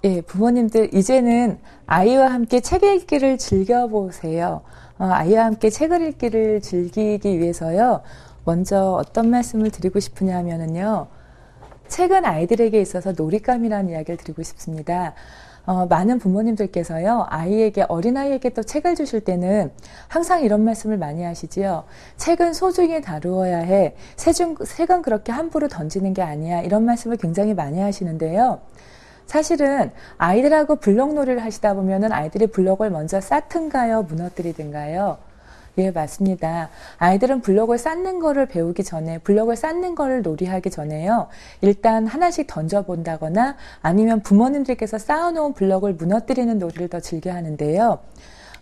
예, 부모님들 이제는 아이와 함께 책 읽기를 즐겨보세요. 아이와 함께 책을 읽기를 즐기기 위해서요. 먼저 어떤 말씀을 드리고 싶으냐면요. 책은 아이들에게 있어서 놀잇감이라는 이야기를 드리고 싶습니다. 많은 부모님들께서요, 어린아이에게 또 책을 주실 때는 항상 이런 말씀을 많이 하시지요. 책은 소중히 다루어야 해. 책은 그렇게 함부로 던지는 게 아니야. 이런 말씀을 굉장히 많이 하시는데요. 사실은 아이들하고 블럭놀이를 하시다 보면은 아이들이 블럭을 먼저 쌓든가요, 무너뜨리든가요? 예, 맞습니다. 아이들은 블럭을 쌓는 거를 배우기 전에, 블럭을 쌓는 거를 놀이하기 전에요. 일단 하나씩 던져본다거나 아니면 부모님들께서 쌓아놓은 블럭을 무너뜨리는 놀이를 더 즐겨 하는데요.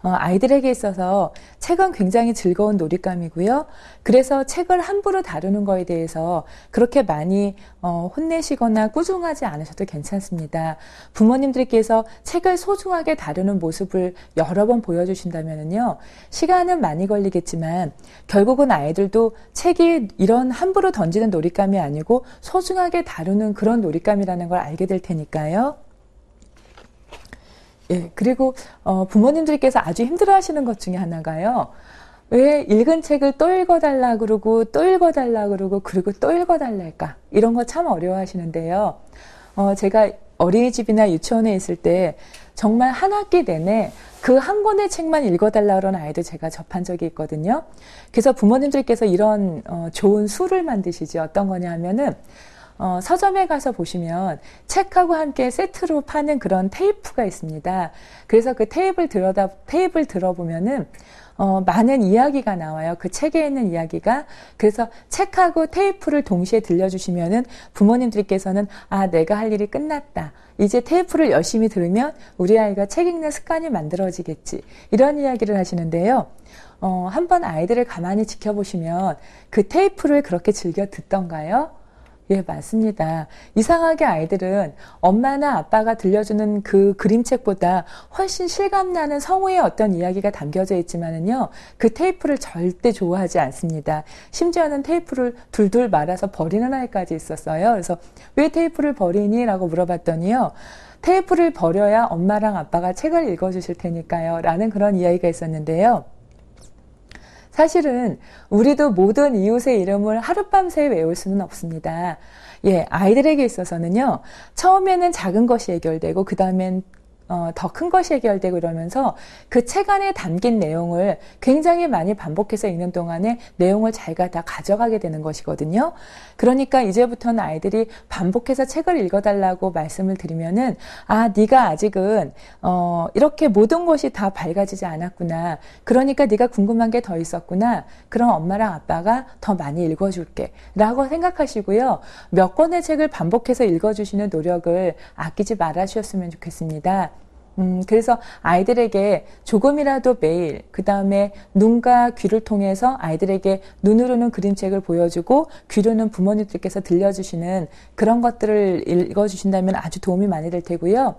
아이들에게 있어서 책은 굉장히 즐거운 놀잇감이고요. 그래서 책을 함부로 다루는 거에 대해서 그렇게 많이 혼내시거나 꾸중하지 않으셔도 괜찮습니다. 부모님들께서 책을 소중하게 다루는 모습을 여러 번 보여주신다면요. 시간은 많이 걸리겠지만 결국은 아이들도 책이 이런 함부로 던지는 놀잇감이 아니고 소중하게 다루는 그런 놀잇감이라는 걸 알게 될 테니까요. 예, 그리고 부모님들께서 아주 힘들어하시는 것 중에 하나가요. 왜 읽은 책을 또 읽어달라 그러고 또 읽어달라 그러고 그리고 또 읽어달랄까? 이런 거 참 어려워하시는데요. 제가 어린이집이나 유치원에 있을 때 정말 한 학기 내내 그 한 권의 책만 읽어달라 그러는 아이도 제가 접한 적이 있거든요. 그래서 부모님들께서 이런 좋은 수를 만드시죠. 어떤 거냐 하면은 서점에 가서 보시면 책하고 함께 세트로 파는 그런 테이프가 있습니다. 그래서 그 테이프를 들어보면은 많은 이야기가 나와요. 그 책에 있는 이야기가. 그래서 책하고 테이프를 동시에 들려주시면은 부모님들께서는 내가 할 일이 끝났다. 이제 테이프를 열심히 들으면 우리 아이가 책 읽는 습관이 만들어지겠지. 이런 이야기를 하시는데요. 한번 아이들을 가만히 지켜보시면 그 테이프를 그렇게 즐겨 듣던가요? 예, 맞습니다. 이상하게 아이들은 엄마나 아빠가 들려주는 그 그림책보다 훨씬 실감나는 성우의 어떤 이야기가 담겨져 있지만은요, 그 테이프를 절대 좋아하지 않습니다. 심지어는 테이프를 둘둘 말아서 버리는 아이까지 있었어요. 그래서 왜 테이프를 버리니? 라고 물어봤더니요, 테이프를 버려야 엄마랑 아빠가 책을 읽어주실 테니까요. 라는 그런 이야기가 있었는데요. 사실은 우리도 모든 이웃의 이름을 하룻밤새 외울 수는 없습니다. 예, 아이들에게 있어서는요, 처음에는 작은 것이 해결되고, 그 다음엔 더 큰 것이 해결되고 이러면서 그 책 안에 담긴 내용을 굉장히 많이 반복해서 읽는 동안에 내용을 자기가 다 가져가게 되는 것이거든요. 그러니까 이제부터는 아이들이 반복해서 책을 읽어달라고 말씀을 드리면은, 네가 아직은 이렇게 모든 것이 다 밝아지지 않았구나. 그러니까 네가 궁금한 게 더 있었구나. 그럼 엄마랑 아빠가 더 많이 읽어줄게. 라고 생각하시고요. 몇 권의 책을 반복해서 읽어주시는 노력을 아끼지 말아주셨으면 좋겠습니다. 그래서 아이들에게 조금이라도 매일, 그 다음에 눈과 귀를 통해서 아이들에게 눈으로는 그림책을 보여주고 귀로는 부모님들께서 들려주시는 그런 것들을 읽어주신다면 아주 도움이 많이 될 테고요.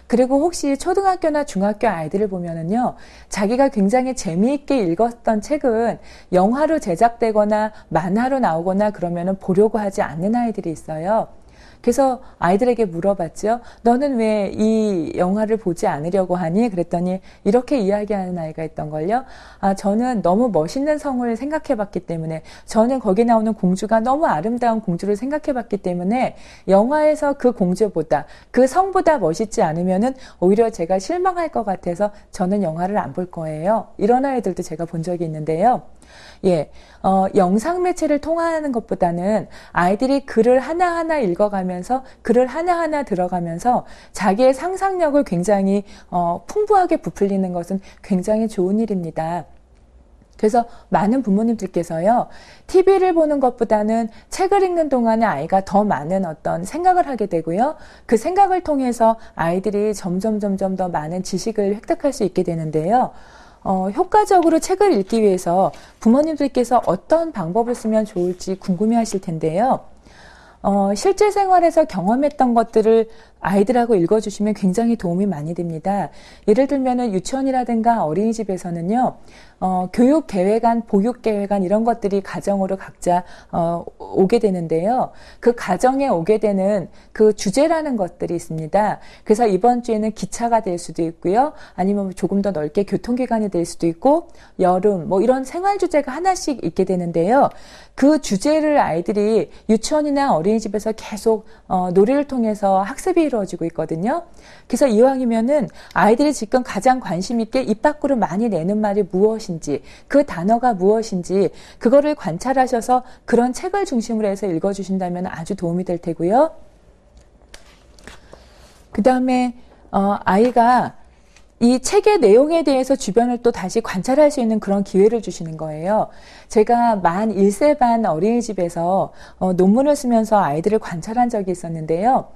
그리고 혹시 초등학교나 중학교 아이들을 보면은요, 자기가 굉장히 재미있게 읽었던 책은 영화로 제작되거나 만화로 나오거나 그러면은 보려고 하지 않는 아이들이 있어요. 그래서 아이들에게 물어봤죠. 너는 왜 이 영화를 보지 않으려고 하니? 그랬더니 이렇게 이야기하는 아이가 있던걸요. 저는 너무 멋있는 성을 생각해봤기 때문에, 저는 거기 나오는 공주가 너무 아름다운 공주를 생각해봤기 때문에 영화에서 그 공주보다, 그 성보다 멋있지 않으면은 오히려 제가 실망할 것 같아서 저는 영화를 안 볼 거예요. 이런 아이들도 제가 본 적이 있는데요. 예, 영상 매체를 통하는 것보다는 아이들이 글을 하나하나 읽어가면서, 글을 하나하나 들어가면서 자기의 상상력을 굉장히 풍부하게 부풀리는 것은 굉장히 좋은 일입니다. 그래서 많은 부모님들께서요, TV를 보는 것보다는 책을 읽는 동안에 아이가 더 많은 어떤 생각을 하게 되고요. 그 생각을 통해서 아이들이 점점 더 많은 지식을 획득할 수 있게 되는데요. 효과적으로 책을 읽기 위해서 부모님들께서 어떤 방법을 쓰면 좋을지 궁금해 하실 텐데요. 실제 생활에서 경험했던 것들을 아이들하고 읽어주시면 굉장히 도움이 많이 됩니다. 예를 들면은 유치원이라든가 어린이집에서는요, 교육 계획안, 보육 계획안 이런 것들이 가정으로 각자 오게 되는데요. 그 가정에 오게 되는 그 주제라는 것들이 있습니다. 그래서 이번 주에는 기차가 될 수도 있고요. 아니면 조금 더 넓게 교통기관이 될 수도 있고, 여름, 뭐 이런 생활 주제가 하나씩 있게 되는데요. 그 주제를 아이들이 유치원이나 어린이집에서 계속 놀이를 통해서 학습이 이루어지고 있거든요. 그래서 이왕이면은 아이들이 지금 가장 관심 있게 입 밖으로 많이 내는 말이 무엇인지, 그 단어가 무엇인지 그거를 관찰하셔서 그런 책을 중심으로 해서 읽어주신다면 아주 도움이 될 테고요. 그 다음에 아이가 이 책의 내용에 대해서 주변을 또 다시 관찰할 수 있는 그런 기회를 주시는 거예요. 제가 만 1세 반 어린이집에서 논문을 쓰면서 아이들을 관찰한 적이 있었는데요.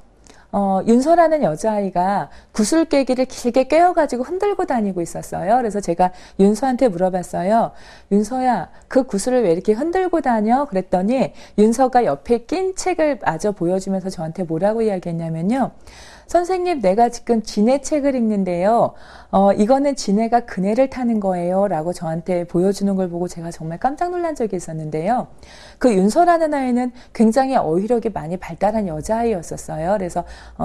윤서라는 여자아이가 구슬깨기를 길게 꿰어가지고 흔들고 다니고 있었어요. 그래서 제가 윤서한테 물어봤어요. 윤서야, 그 구슬을 왜 이렇게 흔들고 다녀? 그랬더니 윤서가 옆에 낀 책을 마저 보여주면서 저한테 뭐라고 이야기했냐면요. 선생님, 내가 지금 진해 책을 읽는데요. 이거는 진해가 그네를 타는 거예요. 라고 저한테 보여주는 걸 보고 제가 정말 깜짝 놀란 적이 있었는데요. 그 윤서라는 아이는 굉장히 어휘력이 많이 발달한 여자아이였었어요. 그래서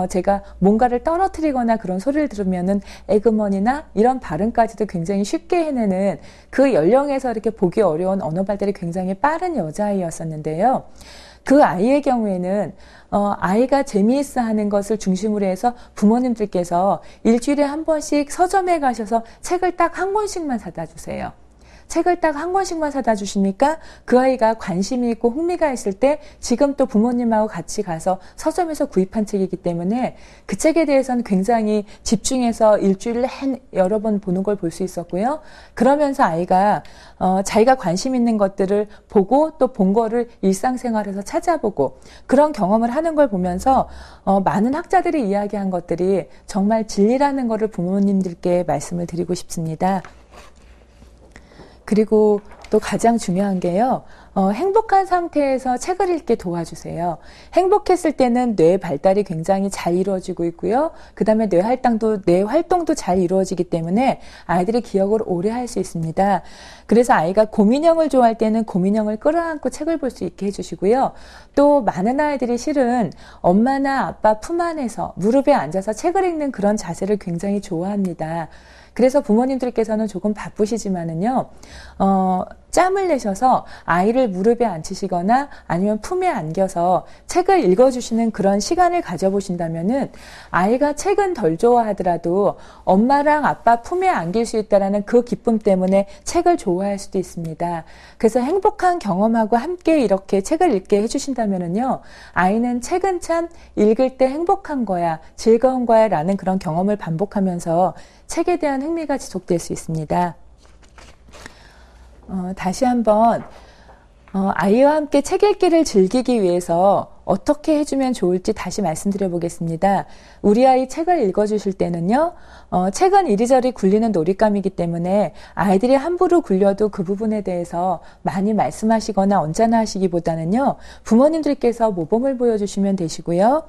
제가 뭔가를 떨어뜨리거나 그런 소리를 들으면은 에그머니나 이런 발음까지도 굉장히 쉽게 해내는 그 연령에서 이렇게 보기 어려운 언어 발달이 굉장히 빠른 여자아이였었는데요. 그 아이의 경우에는 아이가 재미있어 하는 것을 중심으로 해서 부모님들께서 일주일에 한 번씩 서점에 가셔서 책을 딱 한 권씩만 사다 주세요. 책을 딱 한 권씩만 사다 주시니까 그 아이가 관심이 있고 흥미가 있을 때 지금 또 부모님하고 같이 가서 서점에서 구입한 책이기 때문에 그 책에 대해서는 굉장히 집중해서 일주일에 여러 번 보는 걸 볼 수 있었고요. 그러면서 아이가 자기가 관심 있는 것들을 보고 또 본 거를 일상생활에서 찾아보고 그런 경험을 하는 걸 보면서 많은 학자들이 이야기한 것들이 정말 진리라는 거를 부모님들께 말씀을 드리고 싶습니다. 그리고 또 가장 중요한 게요. 행복한 상태에서 책을 읽게 도와주세요. 행복했을 때는 뇌 발달이 굉장히 잘 이루어지고 있고요. 그 다음에 뇌 활동도 잘 이루어지기 때문에 아이들이 기억을 오래 할 수 있습니다. 그래서 아이가 곰인형을 좋아할 때는 곰인형을 끌어안고 책을 볼 수 있게 해주시고요. 또 많은 아이들이 실은 엄마나 아빠 품 안에서 무릎에 앉아서 책을 읽는 그런 자세를 굉장히 좋아합니다. 그래서 부모님들께서는 조금 바쁘시지만은요, 짬을 내셔서 아이를 무릎에 앉히시거나 아니면 품에 안겨서 책을 읽어주시는 그런 시간을 가져보신다면은 아이가 책은 덜 좋아하더라도 엄마랑 아빠 품에 안길 수 있다라는 그 기쁨 때문에 책을 좋아할 수도 있습니다. 그래서 행복한 경험하고 함께 이렇게 책을 읽게 해주신다면은요, 아이는 책은 참 읽을 때 행복한 거야, 즐거운 거야 라는 그런 경험을 반복하면서 책에 대한 흥미가 지속될 수 있습니다. 다시 한번 아이와 함께 책 읽기를 즐기기 위해서 어떻게 해주면 좋을지 다시 말씀드려 보겠습니다. 우리 아이 책을 읽어주실 때는요, 책은 이리저리 굴리는 놀잇감이기 때문에 아이들이 함부로 굴려도 그 부분에 대해서 많이 말씀하시거나 언짢아하시기보다는요, 부모님들께서 모범을 보여주시면 되시고요.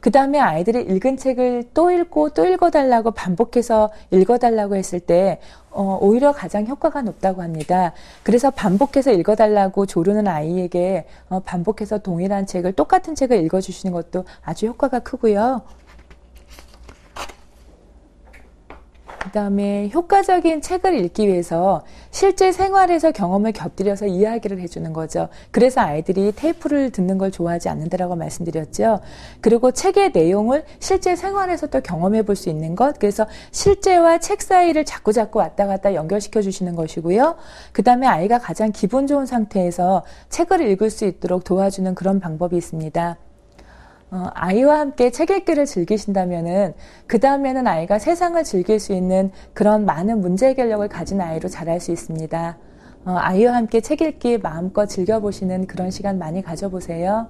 그 다음에 아이들이 읽은 책을 또 읽고 또 읽어달라고 반복해서 읽어달라고 했을 때 오히려 가장 효과가 높다고 합니다. 그래서 반복해서 읽어달라고 조르는 아이에게 반복해서 동일한 책을, 똑같은 책을 읽어주시는 것도 아주 효과가 크고요. 그 다음에 효과적인 책을 읽기 위해서 실제 생활에서 경험을 곁들여서 이야기를 해주는 거죠. 그래서 아이들이 테이프를 듣는 걸 좋아하지 않는다라고 말씀드렸죠. 그리고 책의 내용을 실제 생활에서 또 경험해 볼 수 있는 것. 그래서 실제와 책 사이를 자꾸 왔다 갔다 연결시켜 주시는 것이고요. 그 다음에 아이가 가장 기분 좋은 상태에서 책을 읽을 수 있도록 도와주는 그런 방법이 있습니다. 아이와 함께 책 읽기를 즐기신다면은 그 다음에는 아이가 세상을 즐길 수 있는 그런 많은 문제 해결력을 가진 아이로 자랄 수 있습니다. 아이와 함께 책 읽기 마음껏 즐겨보시는 그런 시간 많이 가져보세요.